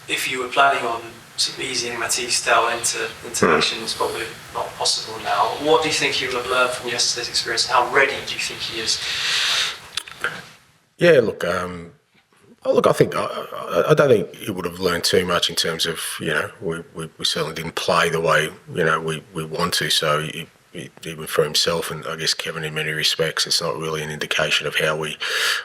if you were planning on sort of easing Mathys Tel into action, it's probably not possible now. What do you think he will have learned from yesterday's experience, and how ready do you think he is? Yeah, look, I think I don't think he would have learned too much in terms of, we certainly didn't play the way we want to. So even for himself and I guess Kevin, in many respects, it's not really an indication of how we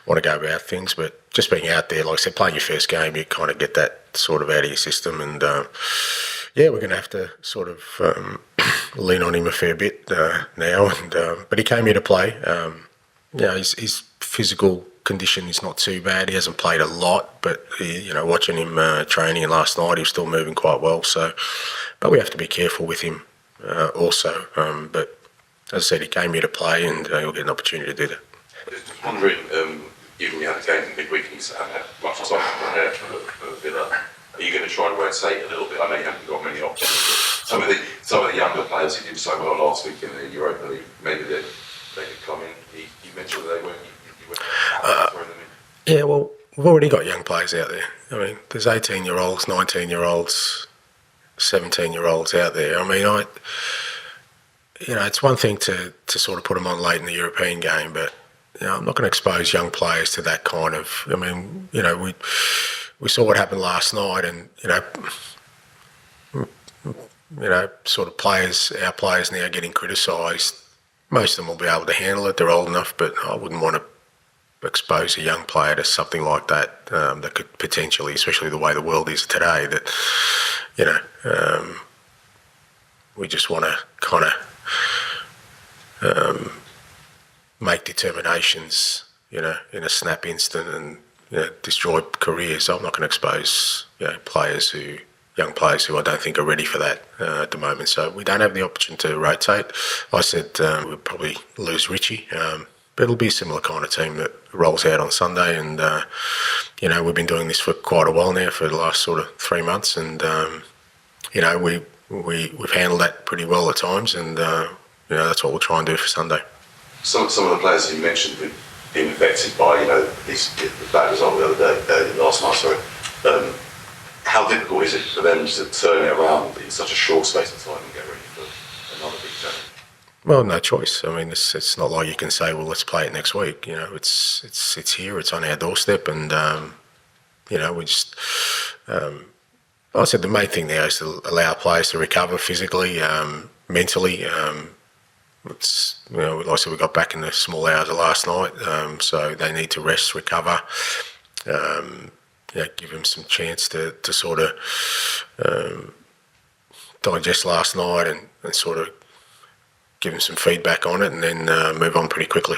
want to go about things. But just being out there, like I said, playing your first game, you kind of get that sort of out of your system. And we're going to have to sort of lean on him a fair bit now. And but he came here to play. His physical condition is not too bad. He hasn't played a lot, but watching him training last night, he was still moving quite well. So, but we have to be careful with him also. But as I said, he came here to play, and he'll get an opportunity to do that. Just wondering, given you had a game in midweek and you haven't had much time to prepare for Villa, are you going to try and rotate a little bit? I know you haven't got many options. Some of the younger players who did so well last week in the Europa League, maybe they could come in. You mentioned that they weren't. Yeah, well, we've already got young players out there. I mean, there's 18-year-olds, 19-year-olds, 17-year-olds out there. I mean, it's one thing to sort of put them on late in the European game, but I'm not going to expose young players to that kind of. I mean, we saw what happened last night, and sort of our players now getting criticised. Most of them will be able to handle it. They're old enough, but I wouldn't want to expose a young player to something like that that could potentially, especially the way the world is today, that we just want to kind of make determinations in a snap instant and destroy careers. So I'm not going to expose young players who I don't think are ready for that at the moment. So we don't have the option to rotate. I said we'll probably lose Richie. But it'll be a similar kind of team that rolls out on Sunday, and we've been doing this for quite a while now, for the last sort of 3 months, and we've handled that pretty well at times, and that's what we'll try and do for Sunday. Some of the players you mentioned who've been affected by the bad result the other day, last night. Sorry. How difficult is it for them to turn it around in such a short space of time and get ready for another big challenge? Well, no choice. I mean, it's not like you can say, well, let's play it next week. It's here, it's on our doorstep, and we just. I said the main thing now is to allow players to recover physically, mentally. Like I said, we got back in the small hours of last night, so they need to rest, recover. Give them some chance to sort of digest last night and sort of give them some feedback on it, and then move on pretty quickly.